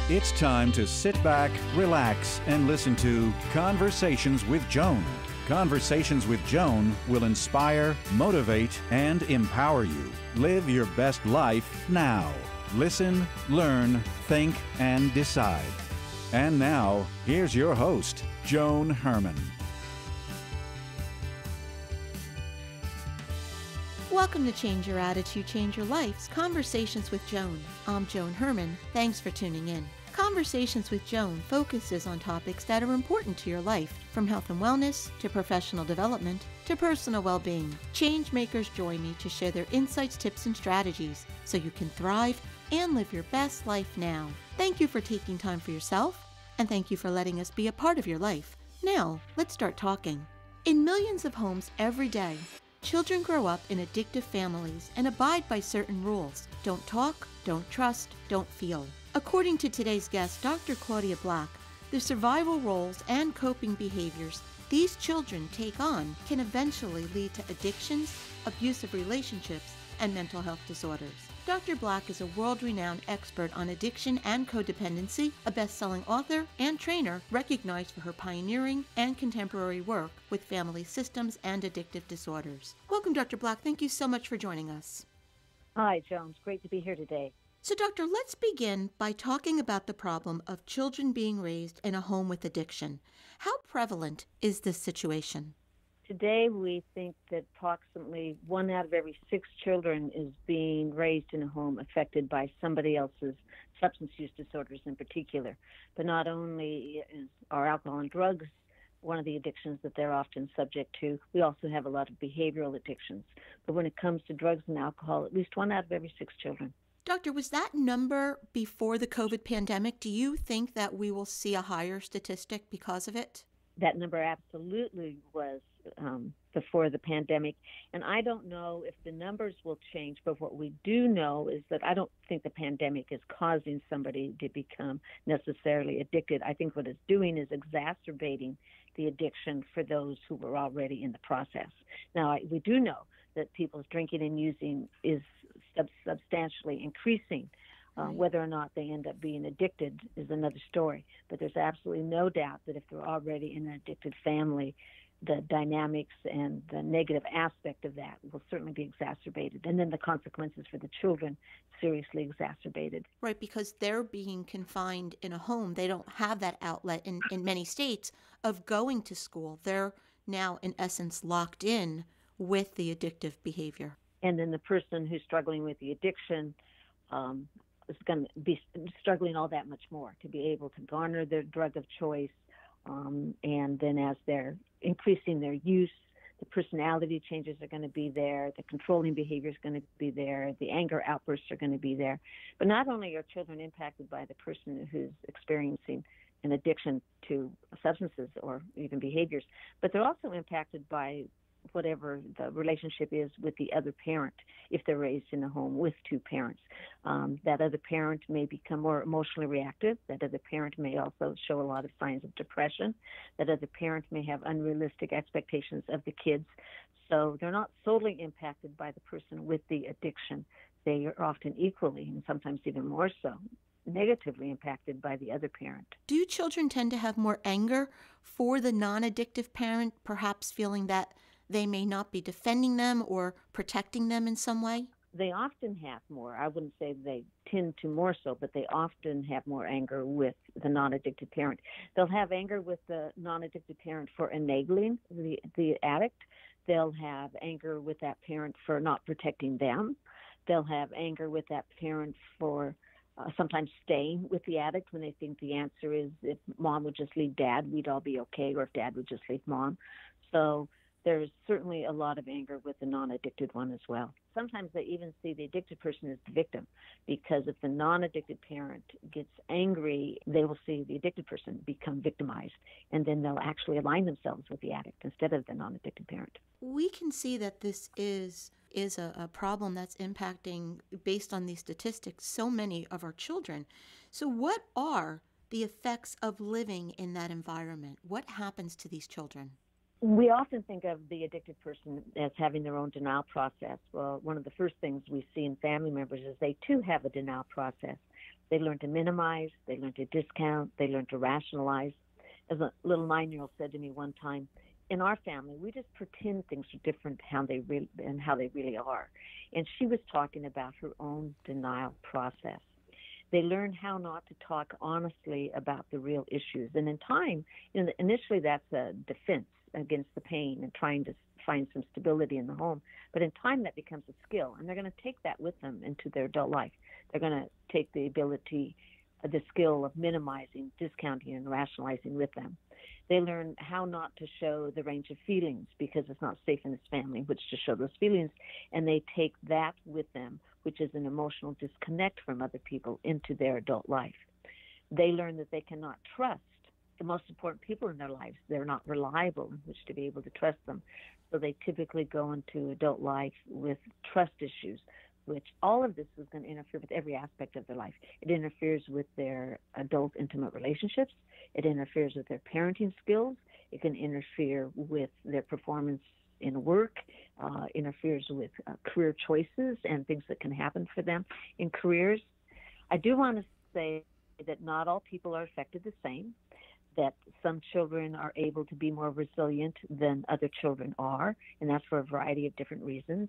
It's time to sit back, relax, and listen to Conversations with Joan. Conversations with Joan will inspire, motivate, and empower you. Live your best life now. Listen, learn, think, and decide. And now, here's your host, Joan Herman. Welcome to Change Your Attitude, Change Your Life's Conversations with Joan. I'm Joan Herman. Thanks for tuning in. Conversations with Joan focuses on topics that are important to your life, from health and wellness to professional development to personal well-being. Change makers join me to share their insights, tips, and strategies so you can thrive and live your best life now. Thank you for taking time for yourself, and thank you for letting us be a part of your life. Now, let's start talking. In millions of homes every day, children grow up in addictive families and abide by certain rules. Don't talk, don't trust, don't feel. According to today's guest, Dr. Claudia Black, the survival roles and coping behaviors these children take on can eventually lead to addictions, abusive relationships, and mental health disorders. Dr. Black is a world-renowned expert on addiction and codependency, a best-selling author and trainer recognized for her pioneering and contemporary work with family systems and addictive disorders. Welcome, Dr. Black. Thank you so much for joining us. Hi, Joan. It's great to be here today. So, Doctor, let's begin by talking about the problem of children being raised in a home with addiction. How prevalent is this situation? Today, we think that approximately 1 out of every 6 children is being raised in a home affected by somebody else's substance use disorders in particular. But not only are alcohol and drugs one of the addictions that they're often subject to, we also have a lot of behavioral addictions. But when it comes to drugs and alcohol, at least 1 out of every 6 children. Doctor, was that number before the COVID pandemic? Do you think that we will see a higher statistic because of it? That number absolutely was before the pandemic. And I don't know if the numbers will change, but what we do know is that I don't think the pandemic is causing somebody to become necessarily addicted. I think what it's doing is exacerbating the addiction for those who were already in the process. Now, we do know that people's drinking and using is substantially increasing. Whether or not they end up being addicted is another story. But there's absolutely no doubt that if they're already in an addicted family, the dynamics and the negative aspect of that will certainly be exacerbated. And then the consequences for the children seriously exacerbated. Right, because they're being confined in a home. They don't have that outlet in many states of going to school. They're now, in essence, locked in with the addictive behavior. And then the person who's struggling with the addiction is going to be struggling all that much more to be able to garner their drug of choice. And then as they're increasing their use, the personality changes are going to be there, the controlling behavior is going to be there, the anger outbursts are going to be there. But not only are children impacted by the person who's experiencing an addiction to substances or even behaviors, but they're also impacted by whatever the relationship is with the other parent if they're raised in a home with 2 parents. That other parent may become more emotionally reactive. That other parent may also show a lot of signs of depression. That other parent may have unrealistic expectations of the kids. So they're not solely impacted by the person with the addiction. They are often equally, and sometimes even more so, negatively impacted by the other parent. Do children tend to have more anger for the non-addictive parent, perhaps feeling that they may not be defending them or protecting them in some way? They often have more. I wouldn't say they tend to more so, but they often have more anger with the non-addicted parent. They'll have anger with the non-addicted parent for enabling the addict. They'll have anger with that parent for not protecting them. They'll have anger with that parent for sometimes staying with the addict when they think the answer is if mom would just leave dad, we'd all be okay, or if dad would just leave mom. So there's certainly a lot of anger with the non-addicted one as well. Sometimes they even see the addicted person as the victim, because if the non-addicted parent gets angry, they will see the addicted person become victimized, and then they'll actually align themselves with the addict instead of the non-addicted parent. We can see that this is a problem that's impacting, based on these statistics, so many of our children. So what are the effects of living in that environment? What happens to these children? We often think of the addicted person as having their own denial process. Well, one of the first things we see in family members is they too have a denial process. They learn to minimize, they learn to discount, they learn to rationalize. As a little 9-year-old said to me one time, in our family, we just pretend things are different how they really are. And she was talking about her own denial process. They learn how not to talk honestly about the real issues. And in time, initially that's a defense against the pain and trying to find some stability in the home. But in time, that becomes a skill, and they're going to take that with them into their adult life. They're going to take the skill of minimizing, discounting, and rationalizing with them. They learn how not to show the range of feelings because it's not safe in this family which to show those feelings, and they take that with them, which is an emotional disconnect from other people, into their adult life. They learn that they cannot trust the most important people in their lives. They're not reliable in which to be able to trust them. So they typically go into adult life with trust issues, which all of this is going to interfere with every aspect of their life. It interferes with their adult intimate relationships. It interferes with their parenting skills. It can interfere with their performance in work, interferes with career choices and things that can happen for them in careers. I do want to say that not all people are affected the same, that some children are able to be more resilient than other children are, and that's for a variety of different reasons,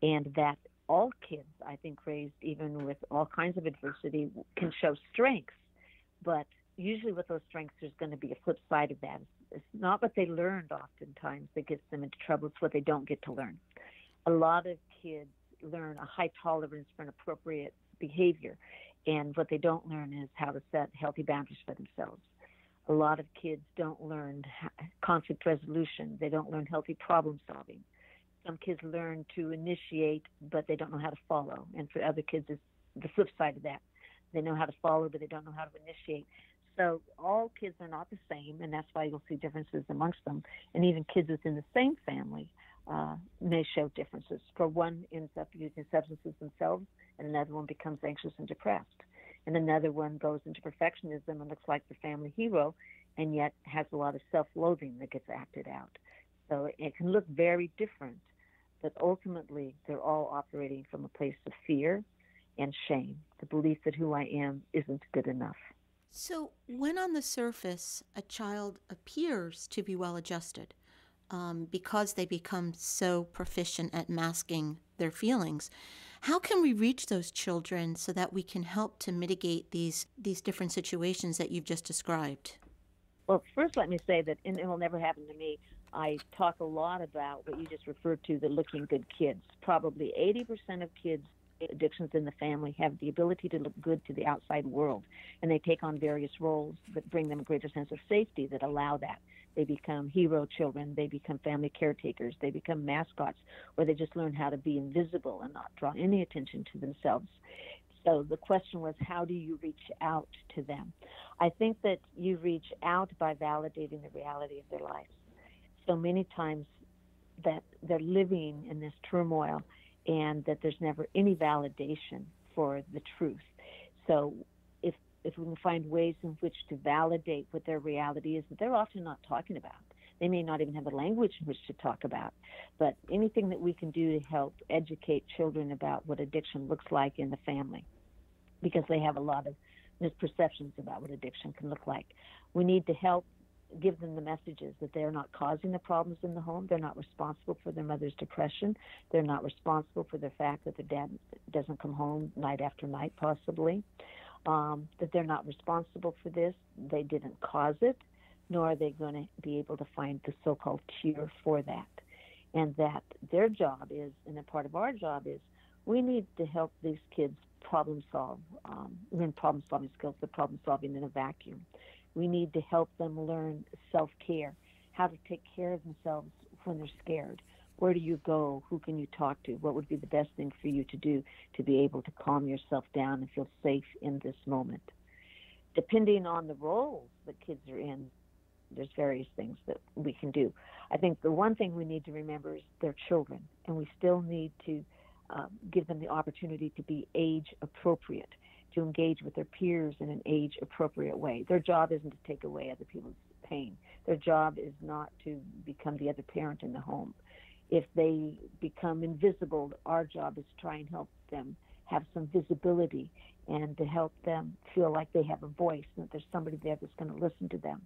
and that all kids, I think, raised even with all kinds of adversity can show strengths, but usually with those strengths there's going to be a flip side of that. It's not what they learned oftentimes that gets them into trouble, it's what they don't get to learn. A lot of kids learn a high tolerance for an appropriate behavior, and what they don't learn is how to set healthy boundaries for themselves. A lot of kids don't learn conflict resolution. They don't learn healthy problem solving. Some kids learn to initiate, but they don't know how to follow. And for other kids, it's the flip side of that. They know how to follow, but they don't know how to initiate. So all kids are not the same, and that's why you'll see differences amongst them. And even kids within the same family may show differences. For one ends up using substances themselves, and another one becomes anxious and depressed. And another one goes into perfectionism and looks like the family hero, and yet has a lot of self-loathing that gets acted out. So it can look very different, but ultimately they're all operating from a place of fear and shame, the belief that who I am isn't good enough. So when on the surface a child appears to be well adjusted, because they become so proficient at masking their feelings, how can we reach those children so that we can help to mitigate these different situations that you've just described? Well, first let me say that, and it will never happen to me, I talk a lot about what you just referred to, the looking good kids. Probably 80% of kids with addictions in the family have the ability to look good to the outside world, and they take on various roles that bring them a greater sense of safety that allow that. They become hero children, they become family caretakers, they become mascots, or they just learn how to be invisible and not draw any attention to themselves. So the question was, how do you reach out to them? I think that you reach out by validating the reality of their lives. So many times that they're living in this turmoil and that there's never any validation for the truth. So if we can find ways in which to validate what their reality is that they're often not talking about. They may not even have the language in which to talk about, but anything that we can do to help educate children about what addiction looks like in the family, because they have a lot of misperceptions about what addiction can look like. We need to help give them the messages that they're not causing the problems in the home. They're not responsible for their mother's depression. They're not responsible for the fact that their dad doesn't come home night after night, possibly. That they're not responsible for this. They didn't cause it, nor are they going to be able to find the so-called cure for that. And that their job is, and a part of our job is, we need to help these kids problem solve, learn problem-solving skills, but problem-solving in a vacuum. We need to help them learn self-care, how to take care of themselves when they're scared. Where do you go? Who can you talk to? What would be the best thing for you to do to be able to calm yourself down and feel safe in this moment? Depending on the roles the kids are in, there's various things that we can do. I think the one thing we need to remember is they're children, and we still need to give them the opportunity to be age appropriate, to engage with their peers in an age appropriate way. Their job isn't to take away other people's pain. Their job is not to become the other parent in the home. If they become invisible, our job is to try and help them have some visibility and to help them feel like they have a voice and that there's somebody there that's going to listen to them.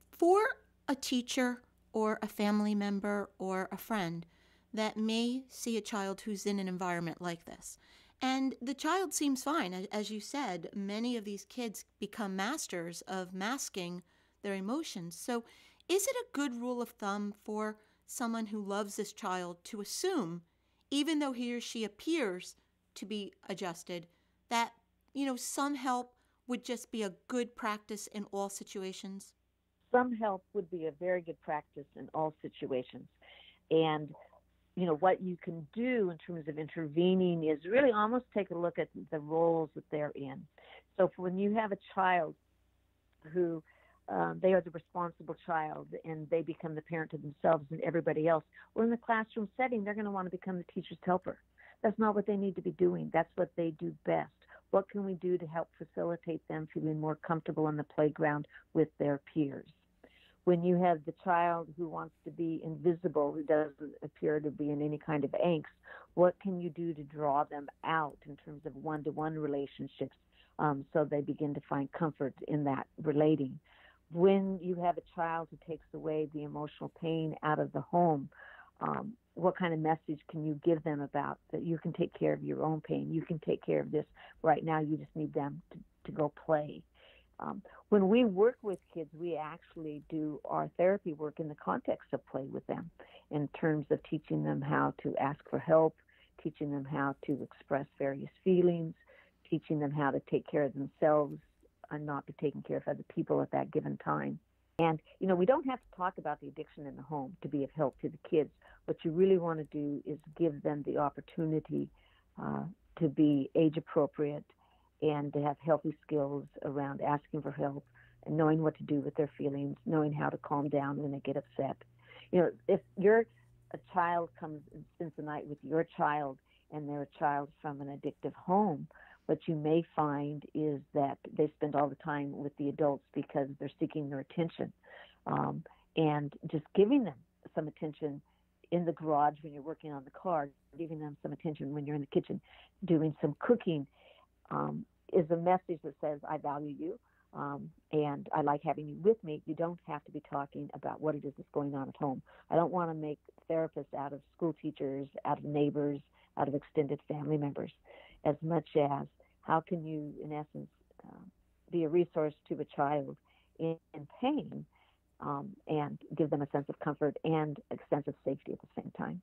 For a teacher or a family member or a friend that may see a child who's in an environment like this, and the child seems fine, as you said, many of these kids become masters of masking their emotions. So is it a good rule of thumb for someone who loves this child to assume, even though he or she appears to be adjusted, that, some help would just be a good practice in all situations? Some help would be a very good practice in all situations. And what you can do in terms of intervening is really almost take a look at the roles that they're in. So when you have a child who they are the responsible child and they become the parent to themselves and everybody else, well, in the classroom setting, they're going to want to become the teacher's helper. That's not what they need to be doing. That's what they do best. What can we do to help facilitate them feeling more comfortable on the playground with their peers? When you have the child who wants to be invisible, who doesn't appear to be in any kind of angst, what can you do to draw them out in terms of one-to-one relationships so they begin to find comfort in that relating? When you have a child who takes away the emotional pain out of the home, what kind of message can you give them about that you can take care of your own pain? You can take care of this right now. You just need them to go play. When we work with kids, we actually do our therapy work in the context of play with them in terms of teaching them how to ask for help, teaching them how to express various feelings, teaching them how to take care of themselves and not be taking care of other people at that given time. And, we don't have to talk about the addiction in the home to be of help to the kids. What you really want to do is give them the opportunity to be age appropriate and to have healthy skills around asking for help and knowing what to do with their feelings, knowing how to calm down when they get upset. If a child comes and spends the night with your child and they're a child from an addictive home, what you may find is that they spend all the time with the adults because they're seeking their attention. And just giving them some attention in the garage when you're working on the car, giving them some attention when you're in the kitchen, doing some cooking, is a message that says, I value you, and I like having you with me. You don't have to be talking about what it is that's going on at home. I don't want to make therapists out of school teachers, out of neighbors, out of extended family members, as much as how can you, in essence, be a resource to a child in pain and give them a sense of comfort and a sense of safety at the same time.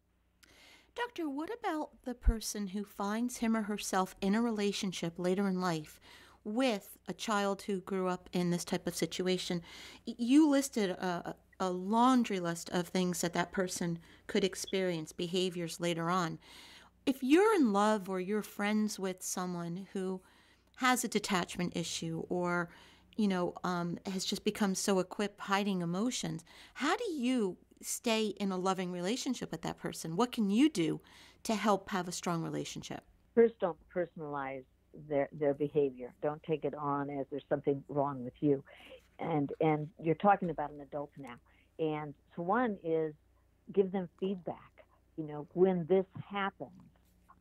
Doctor, what about the person who finds him or herself in a relationship later in life with a child who grew up in this type of situation? You listed a laundry list of things that person could experience, behaviors later on. If you're in love or you're friends with someone who has a detachment issue or, has just become so equipped hiding emotions, how do you stay in a loving relationship with that person? What can you do to help have a strong relationship? First, don't personalize their behavior. Don't take it on as there's something wrong with you. And you're talking about an adult now. And so one is give them feedback. When this happens,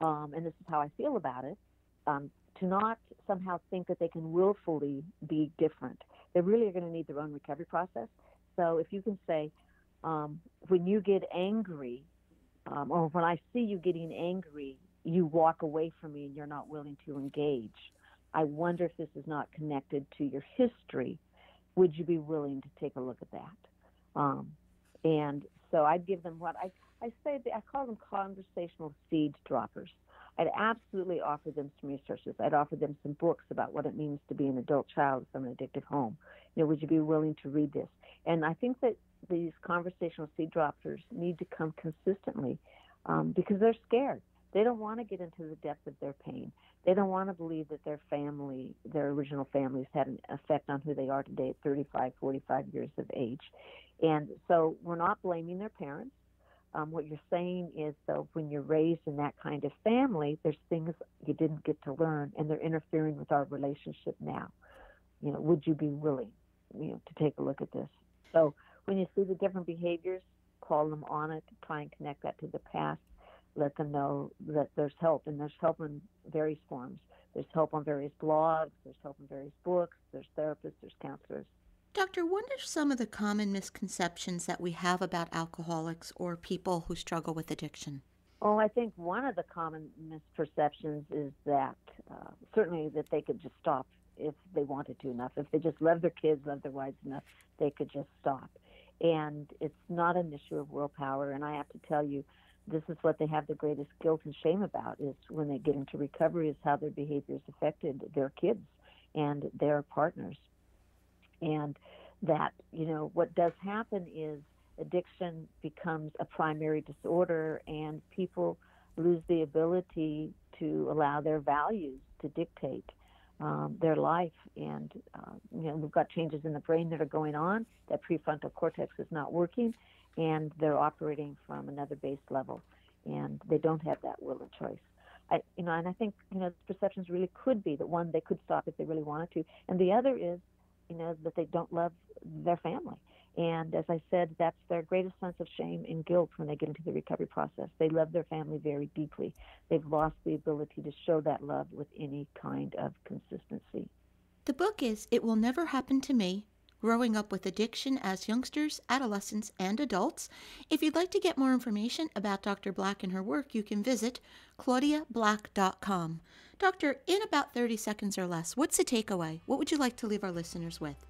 and this is how I feel about it, to not somehow think that they can willfully be different. They really are going to need their own recovery process. So if you can say, when you get angry, or when I see you getting angry, you walk away from me and you're not willing to engage. I wonder if this is not connected to your history. Would you be willing to take a look at that? And so I'd give them what I call them conversational seed droppers. I'd absolutely offer them some resources. I'd offer them some books about what it means to be an adult child from an addictive home. Would you be willing to read this? And I think that these conversational seed droppers need to come consistently because they're scared. They don't want to get into the depth of their pain. They don't want to believe that their family, their original families, had an effect on who they are today at 35, 45 years of age. And so we're not blaming their parents. What you're saying is, though, when you're raised in that kind of family, there's things you didn't get to learn, and they're interfering with our relationship now. Would you be willing, to take a look at this? So when you see the different behaviors, call them on it, try and connect that to the past. let them know that there's help, and there's help in various forms. There's help on various blogs, there's help in various books, there's therapists, there's counselors. Doctor, what are some of the common misconceptions that we have about alcoholics or people who struggle with addiction? Oh, I think one of the common misperceptions is that certainly that they could just stop if they wanted to enough. If they just love their kids, love their wives enough, they could just stop. And it's not an issue of willpower. And I have to tell you, this is what they have the greatest guilt and shame about, is when they get into recovery, is how their behaviors affected their kids and their partners. And that, what does happen is addiction becomes a primary disorder, and people lose the ability to allow their values to dictate their life. And, we've got changes in the brain that are going on. That prefrontal cortex is not working, and they're operating from another base level, and they don't have that will and choice. And I think, perceptions really could be that, one, they could stop if they really wanted to, and the other is, that they don't love their family. And as I said, that's their greatest sense of shame and guilt when they get into the recovery process. They love their family very deeply. They've lost the ability to show that love with any kind of consistency. The book is It Will Never Happen to Me, Growing Up with Addiction as Youngsters, Adolescents, and Adults. If you'd like to get more information about Dr. Black and her work, you can visit claudiablack.com. Doctor, in about 30 seconds or less, what's the takeaway? What would you like to leave our listeners with?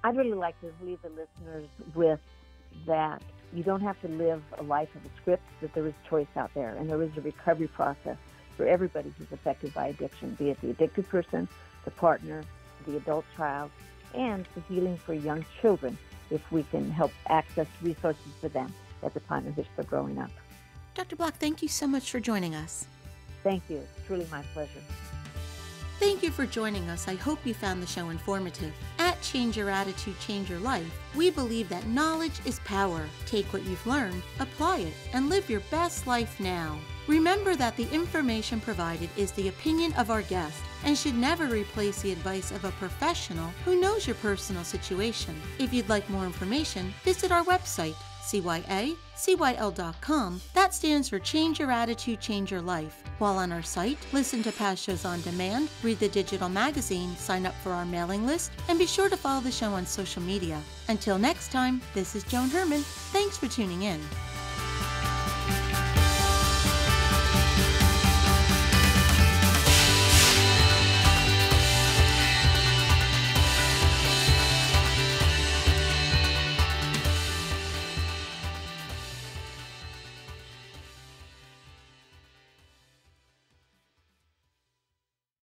I'd really like to leave the listeners with that you don't have to live a life of a script, that there is choice out there, and there is a recovery process for everybody who's affected by addiction, be it the addicted person, the partner, the adult child, and the healing for young children, if we can help access resources for them at the time in which they're growing up. Dr. Black, thank you so much for joining us. Thank you. It's truly my pleasure. Thank you for joining us. I hope you found the show informative. At Change Your Attitude, Change Your Life, we believe that knowledge is power. Take what you've learned, apply it, and live your best life now. Remember that the information provided is the opinion of our guest and should never replace the advice of a professional who knows your personal situation. If you'd like more information, visit our website, cyacyl.com. That stands for Change Your Attitude, Change Your Life. While on our site, listen to past shows on demand, read the digital magazine, sign up for our mailing list, and be sure to follow the show on social media. Until next time, this is Joan Herman. Thanks for tuning in.